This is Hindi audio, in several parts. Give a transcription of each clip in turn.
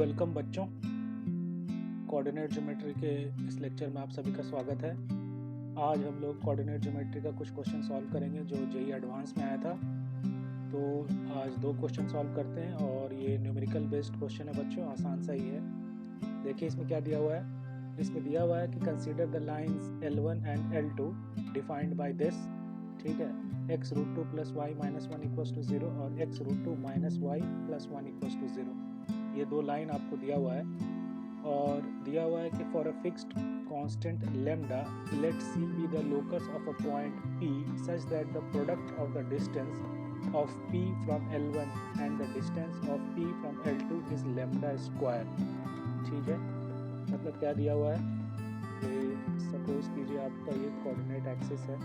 वेलकम बच्चों, कोऑर्डिनेट ज्योमेट्री के इस लेक्चर में आप सभी का स्वागत है। आज हम लोग कोऑर्डिनेट ज्योमेट्री का कुछ क्वेश्चन सॉल्व करेंगे जो जेईई एडवांस में आया था। तो आज दो क्वेश्चन सॉल्व करते हैं और ये न्यूमेरिकल बेस्ड क्वेश्चन है बच्चों, आसान सा ही है। देखिए इसमें क्या दिया हुआ है। इसमें दिया हुआ है कि consider the lines L1 and L2 defined by this, ठीक है, x√2 + y - 1 = 0 और x√2 - y + 1 = 0। ये दो लाइन आपको दिया हुआ है और दिया हुआ है कि for a fixed constant lambda let C be the locus of a point P such that the product of the distance of P from L1 and the distance of P from L2 is lambda square. ठीक है, मतलब क्या दिया हुआ है कि सपोज कीजिए आपका ये कोऑर्डिनेट एक्सिस है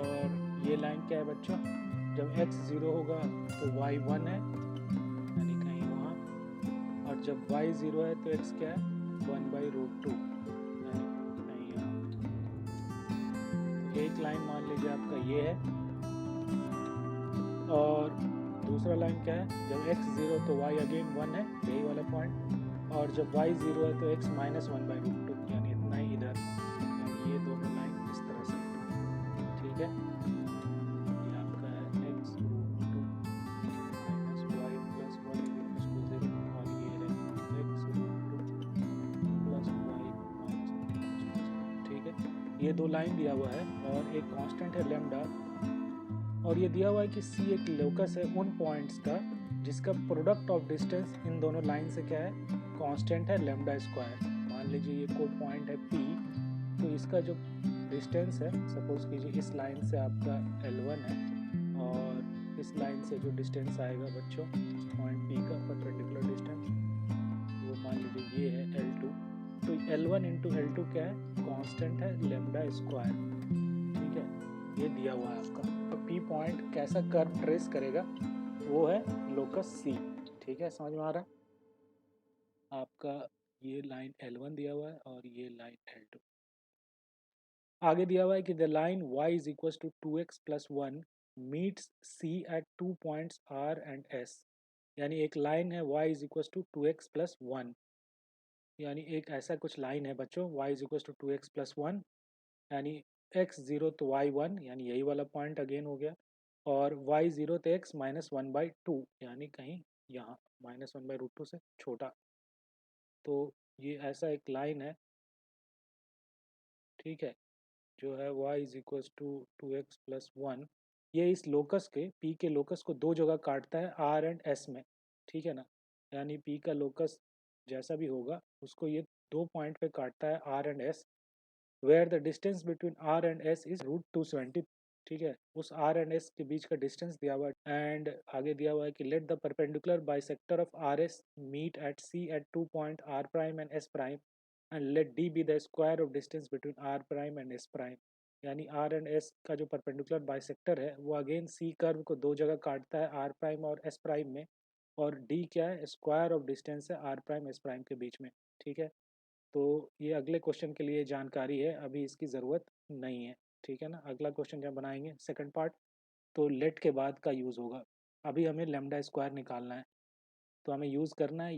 और ये लाइन क्या है बच्चों, जब x 0 होगा तो y 1 है यानी कहीं वहाँ, और जब y 0 है तो x क्या है 1/√2 यानी कहीं यहाँ। तो एक लाइन मान लीजिए आपका ये है और दूसरा लाइन क्या है, जब x 0 तो y अगेन 1 है, यही वाला पॉइंट, और जब y 0 है तो x - 1/√2 यानी इतना ही इधर, यानी ये दोनों लाइन इस तरह से। ठीक है, ये आपका है x√2 - y + 1 = 0 और ये है x√2 + y - 1 = 0। ठीक है, ये दो लाइन दिया हुआ है और एक कांस्टेंट है लैम्डा, और ये दिया हुआ है कि C एक लोकस है उन पॉइंट्स का जिसका प्रोडक्ट ऑफ डिस्टेंस इन दोनों लाइन से क्या है, कांस्टेंट है लैम्डा स्क्वायर। मान लीजिए ये कोई पॉइंट है P, तो इसका जो डिस्टेंस है, सपोज कीजिए इस लाइन से आपका L1 है और इस लाइन से जो डिस्टेंस आएगा बच्चों पॉइंट P का परपेंडिकुलर डिस्टेंस, वो मान लीजिए ये है L2। तो L1 × L2 क्या है, कांस्टेंट है लैम्डा स्क्वायर। ठीक है, ये दिया हुआ है आपका। तो P पॉइंट कैसा कर्व ट्रेस करेगा, वो है लोकस C। ठीक है, समझ में आ रहा है आपका। ये लाइन L1 दिया हुआ है और ये लाइन L2। आगे दिया हुआ है कि the line y = 2x + 1 meets C at 2 points R and S। यानी एक लाइन है y = 2x + 1, यानी एक ऐसा कुछ लाइन है बच्चों y = 2x + 1, यानी x 0 तो y 1 यानी यही वाला पॉइंट अगेन हो गया, और y 0 तो x - 1/2 यानी कहीं यहाँ -1/√2 से छोटा। तो ये ऐसा एक लाइन है, ठीक है, जो है y = 2x + 1। ये इस लोकस के P के लोकस को दो जगह काटता है R एंड S में। ठीक है ना, यानी P का लोकस जैसा भी होगा उसको ये दो पॉइंट पे काटता है R and S, where the distance between R and S is √270। ठीक है, उस R एंड S के बीच का डिस्टेंस दिया हुआ है। एंड आगे दिया हुआ है कि let the perpendicular bisector of RS meet at C at 2 point R prime and S prime and let D be the square of distance between R prime and S prime. यानी R एंड S का जो परपेंडिकुलर बाइसेक्टर है वो अगेन C कर्व को दो जगह काटता है R प्राइम और S प्राइम में, और D क्या है, स्क्वायर ऑफ डिस्टेंस है R प्राइम S प्राइम के बीच में। ठीक है, तो ये अगले क्वेश्चन के लिए जानकारी है, अभी इसकी ज़रूरत नहीं है। ठीक है ना, अगला क्वेश्चन जब बनाएंगे सेकंड पार्ट तो लेट के बाद का यूज़ होगा। अभी हमें लैम्डा स्क्वायर निकालना है, तो हमें यूज़ करना है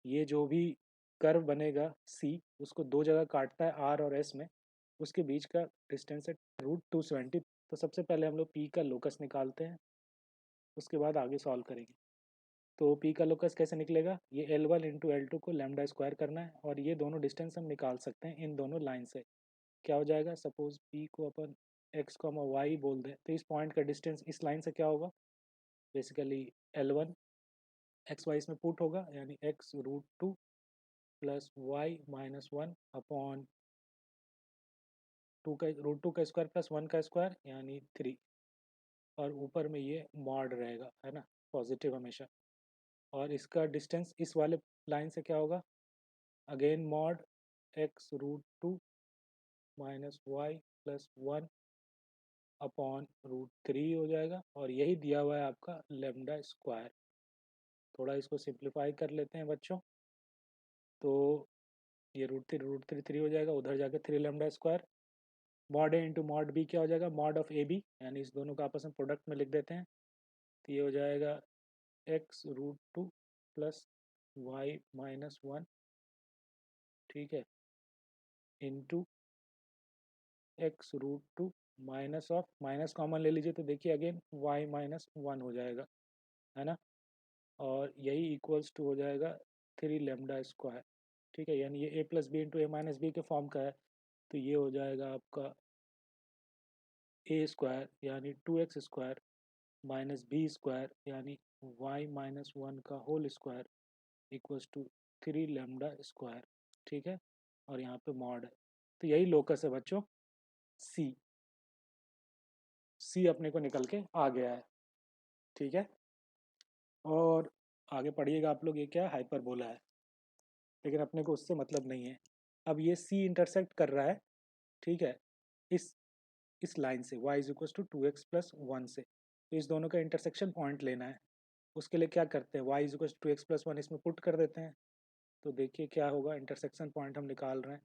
ये जो भी कर्व बनेगा C उसको दो जगह काटता है R और S में, उसके बीच का डिस्टेंस है √270। तो सबसे पहले हम लोग P का लोकस निकालते हैं, उसके बाद आगे सॉल्व करेंगे। तो P का लोकस कैसे निकलेगा, ये L1 × L2 को लैम्डा स्क्वायर करना है और ये दोनों डिस्टेंस हम निकाल सकते हैं इन दोनों लाइन से। क्या हो जाएगा, सपोज P को अपन x, y बोल दें, तो इस पॉइंट का डिस्टेंस इस लाइन से क्या होगा, बेसिकली L1 x y इसमें पुट होगा, यानी x√2 + y - 1 अपॉन 2 का √2 का स्क्वायर + 1 का स्क्वायर यानी 3, और ऊपर में ये मॉड रहेगा, है ना, पॉजिटिव हमेशा। और इसका डिस्टेंस इस वाले लाइन से क्या होगा, again mod x√2 - y + 1 upon √3 हो जाएगा, और यही दिया हुआ है आपका लैम्डा स्क्वायर। थोड़ा इसको सिंप्लीफाई कर लेते हैं बच्चों, तो ये √3 हो जाएगा, उधर जाकर 3 lambda square, mod A × mod B क्या हो जाएगा, मॉड ऑफ AB, यानी इस दोनों का आपस में प्रोडक्ट में लिख देते हैं, तो ये हो जाएगा x√2 प्लस y-1, ठीक है, into x√2 minus of, minus common ले लीजिए तो देखिए अगेन y-1 हो जाएगा, है ना, और यही इक्वल्स टू हो जाएगा 3 λ², ठीक है, यानी ये a plus B into A minus B के फॉर्म का है। तो ये हो जाएगा आपका a² यानी 2x² माइनस b² यानी y-1 का होल स्क्वायर इक्वल्स टू 3 λ², ठीक है, और यहाँ पे मॉड है। तो यही लोकस है बच्चों, सी अपने को निकल के आ गया है, ठीक है। और आगे पढ़िएगा आप लोग, ये क्या हाइपरबोला है, लेकिन अपने को उससे मतलब नहीं है। अब ये सी इंटरसेक्ट कर रहा है, ठीक है, इस इस लाइन से y is equal to 2x+1 से, तो इस दोनों का इंटरसेक्शन पॉइंट लेना है। उसके लिए क्या करते हैं, y is equal to 2x+1 इसमें पुट कर देते हैं, तो देखिए क्या होगा, इंटरसेक्शन पॉइंट हम निकाल रहे हैं,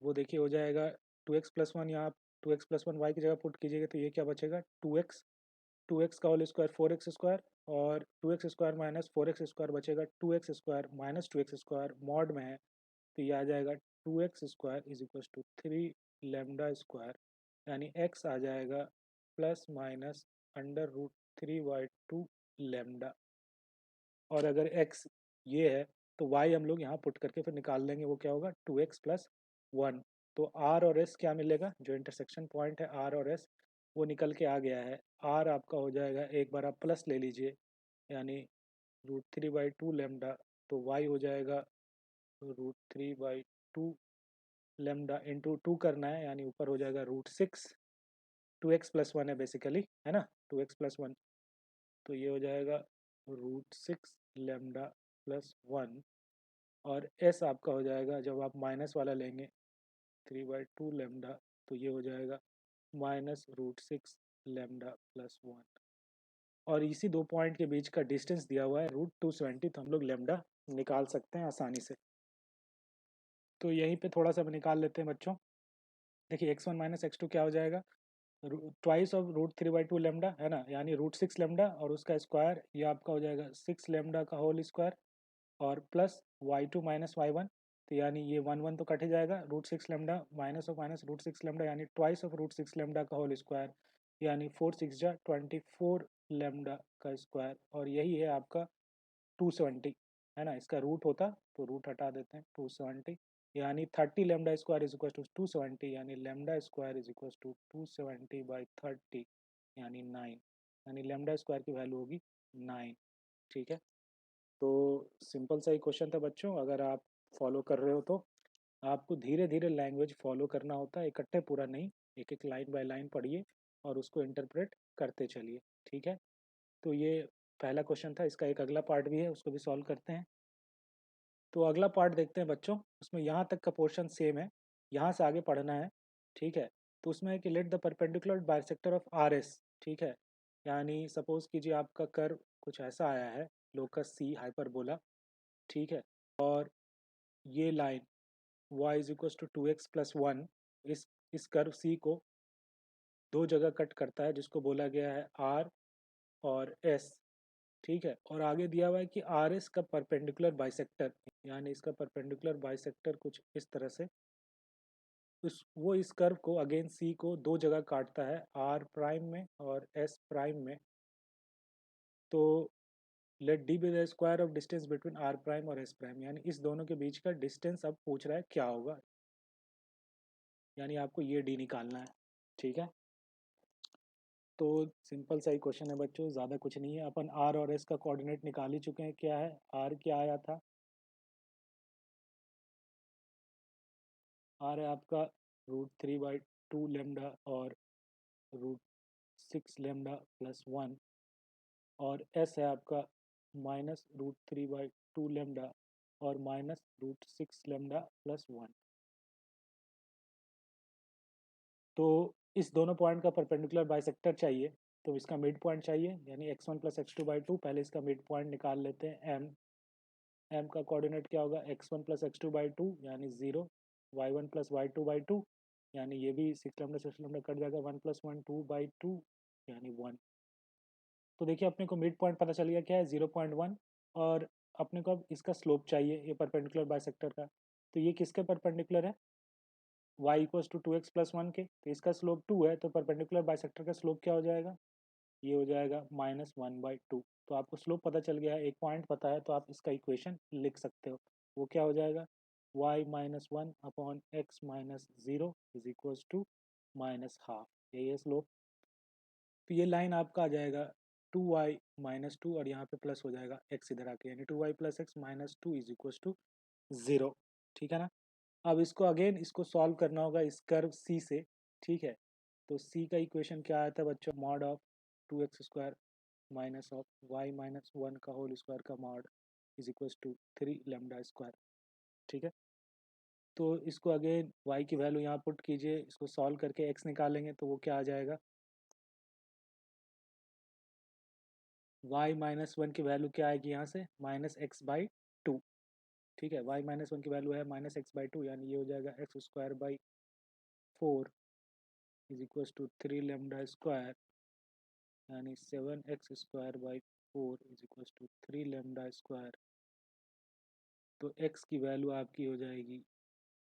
वो देखिए हो जाएगा 2x+1, यहाँ 2x+1 y की जगह पुट कीजिएगा तो ये क्या बचेगा, 2x का होल स्क्वायर 4x², और 2x² माइनस 4x² बचेगा 2x² माइनस 2x² मॉड में है, तो ये आ जाएगा 2x² इज इक्वल टू 3 λ², यानी x आ जाएगा प्लस माइनस √3/2 λ, और अगर x ये है तो y हम लोग यहाँ पुट करके फिर निकाल लेंगे, वो क्या होगा 2x+1। तो r और s क्या मिलेगा, जो इंटरसेक्शन पॉइंट है r और s वो निकल के आ गया है। r आपका हो जाएगा, एक बार आप प्लस ले लीजिए, यानी √3/2 λ, तो y हो जाएगा √3/2 λ इंटू 2 करना है, यानी ऊपर हो जाएगा √6, 2x+1 है बेसिकली, है ना, 2x+1, तो ये हो जाएगा √6 λ+1, और s आपका हो जाएगा, जब आप माइनस वाला लेंगे 3/2 λ, तो ये हो जाएगा -√6 λ+1, और इसी दो पॉइंट के बीच का डिस्टेंस दिया हुआ है √270, तो हम लोग लेमडा निकाल सकते हैं आसानी से। तो यहीं पे थोड़ा सा निकाल लेते हैं बच्चों। देखिए x1 माइनस x2 क्या हो जाएगा, ट्वाइस ऑफ √3/2 है ना, यानी √6 और उसका स्क्वायर, ये आपका हो जाएगा 6 का होल स्क्वायर, और प्लस y2 माइनस y1, तो यानी ये 1 तो कट ही जाएगा, √6 माइनस ऑफ माइनस √6 यानी ट्वाइस ऑफ √6 का होल स्क्वायर, यानी 4 6 24 का स्क्वायर, और यही है आपका 270, है ना, इसका रूट होता तो रूट हटा देते हैं, 270, यानी 30 λ² इज इक्वल टू 270, यानी λ² इज इक्वल टू 270/30, यानी 9, यानी λ² की वैल्यू होगी 9, ठीक है। तो सिंपल सा ही क्वेश्चन था बच्चों, अगर आप फॉलो कर रहे हो तो आपको धीरे धीरे लैंग्वेज फॉलो करना होता है, इकट्ठे पूरा नहीं, एक एक लाइन बाय लाइन पढ़िए और उसको इंटरप्रेट करते चलिए, ठीक है। तो ये पहला क्वेश्चन था, इसका एक अगला पार्ट भी है, उसको भी सॉल्व करते हैं। तो अगला पार्ट देखते हैं बच्चों, उसमें यहाँ तक का पोर्शन सेम है, यहाँ से आगे पढ़ना है, ठीक है। तो उसमें है कि let the perpendicular bisector of R S, ठीक है, यानी सपोज कीजिए आपका कर्व कुछ ऐसा आया है, लोकस सी हाइपरबोला, ठीक है, और ये line y is equal to 2x+1 इस कर्व सी को दो जगह कट करता है, जिसको बोला गया है r और s, ठीक है, और आगे दिया हुआ है कि आर एस का परपेंडिकुलर बाइसेक्टर, यानी इसका परपेंडिकुलर बाइसेक्टर कुछ इस तरह से, वो इस कर्व को अगेन सी को दो जगह काटता है, आर प्राइम में और एस प्राइम में। तो let D be the square of distance between R prime और एस प्राइम, यानी इस दोनों के बीच का डिस्टेंस अब पूछ रहा है क्या होगा, यानी आपको ये डी निकालना है, ठीक है। तो सिंपल सा ही क्वेश्चन है बच्चों, ज़्यादा कुछ नहीं है, अपन आर और एस का कोऑर्डिनेट निकाल ही चुके हैं, क्या है आर, क्या आया था, आर है आपका √3/2 और √6 λ+1, और एस है आपका -√3/2 और -√6 λ+1। तो इस दोनों पॉइंट का परपेंडिकुलर बाइसेक्टर चाहिए, तो इसका मिड पॉइंट चाहिए, यानी x1 + x2/2, पहले इसका मिड पॉइंट निकाल लेते हैं m। m का कोऑर्डिनेट क्या होगा, x1 + x2/2 यानी 0, y1 + y2/2, यानी ये भी 6 λ 6 λ कट जाएगा, 1 + 1 2/2 यानी 1, तो देखिए अपने को मिड पॉइंट पता चल गया क्या है 0.1, और अपने को अब इसका स्लोप चाहिए ये परपेंडिकुलर बाइसेक्टर का। तो ये किसके परपेंडिकुलर है, y equals to 2x plus 1 के, तो इसका स्लोप 2 है, तो परपेंडिकुलर बाइसेक्टर का स्लोप क्या हो जाएगा, ये हो जाएगा -1/2। तो आपको स्लोप पता चल गया है, एक पॉइंट पता है, तो आप इसका इक्वेशन लिख सकते हो। वो क्या हो जाएगा, y-1/x-0 इज इक्वल्स टू -1/2, यही है स्लोप। तो ये लाइन आपका आ जाएगा 2y-2 और यहाँ पे प्लस हो जाएगा x इधर आके, यानी 2y + x - 2 is equals to 0। ठीक है ना। अब इसको अगेन इसको सॉल्व करना होगा इस कर्व C से। ठीक है, तो C का इक्वेशन क्या आता है बच्चों, mod of 2x² minus of y-1 का होल स्क्वायर का मॉड इज इक्वल्स टू 3λ²। ठीक है, तो इसको अगेन y की वैल्यू यहाँ पुट कीजिए, इसको सॉल्व करके x निकालेंगे तो वो क्या आ जाएगा, y-1 की वैल्यू क्या आएगी यहाँ से, -x/2। ठीक है, y-1 की वैल्यू है -x/2, यानी ये हो जाएगा x²/4 इज इक्वल्स टू 3λ², यानी 7x²/4 इज इक्वल्स टू 3λ²। तो x की वैल्यू आपकी हो जाएगी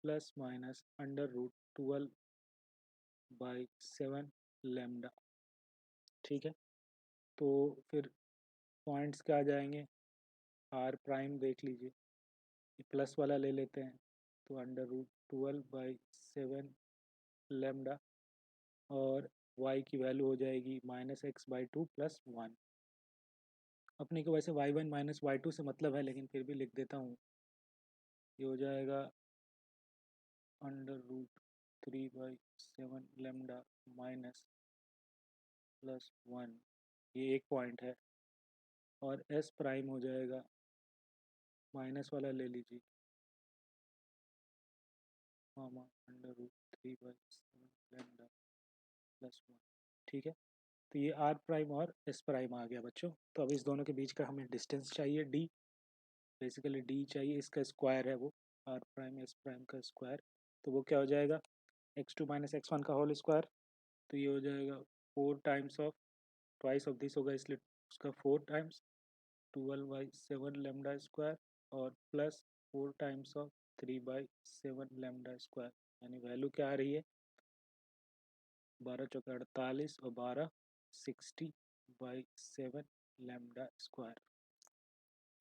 ±√12/7λ। ठीक है, तो फिर पॉइंट्स क्या आ जाएंगे, r प्राइम देख लीजिए, ये प्लस वाला ले लेते हैं, तो √12/7λ, और y की वैल्यू हो जाएगी -x/2 + 1। अपने को वैसे y1 - y2 से मतलब है, लेकिन फिर भी लिख देता हूँ, ये हो जाएगा √3/7λ माइनस +1, ये एक पॉइंट है। और s प्राइम हो जाएगा, माइनस वाला ले लीजिए, √3/7λ + 1। ठीक है, तो ये r प्राइम और s प्राइम आ गया बच्चों। तो अब इस दोनों के बीच का हमें डिस्टेंस चाहिए d, बेसिकली d चाहिए, इसका स्क्वायर है वो, r प्राइम s प्राइम का स्क्वायर। तो वो क्या हो जाएगा, x2 - x1 का होल स्क्वायर, तो ये हो जाएगा 4 times of twice of this होगा, इसलिए उसका 4 टाइम्स 12/7λ², और प्लस 4 टाइम्स ऑफ 3/7λ², यानी वैल्यू क्या आ रही है, 12 चौके 48 और 12 60/7λ²।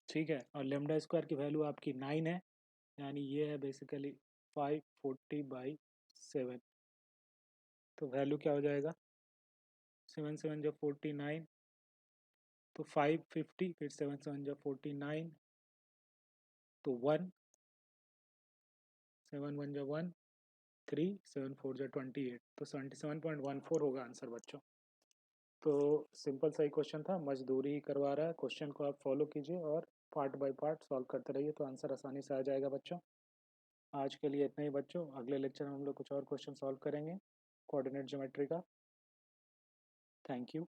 ठीक है, और λ² की वैल्यू आपकी 9 है, यानी ये है बेसिकली 540/7। तो वैल्यू क्या हो जाएगा, 7 × 7 = 49, तो 550, फिर 7 × 7 = 49, तो 1, 7 × 1 = 1, 3, 7 × 4 = 28, तो 77.14 होगा आंसर बच्चों। तो सिंपल सा ही क्वेश्चन था, मजदूरी ही करवा रहा है, क्वेश्चन को आप फॉलो कीजिए और पार्ट बाय पार्ट सॉल्व करते रहिए, तो आंसर आसानी से आ जाएगा बच्चों। आज के लिए इतना ही बच्चों, अगले लेक्चर में हम लोग कुछ और क्वेश्चन सॉल्व करेंगे कोऑर्डिनेट ज्योमेट्री का। Thank you.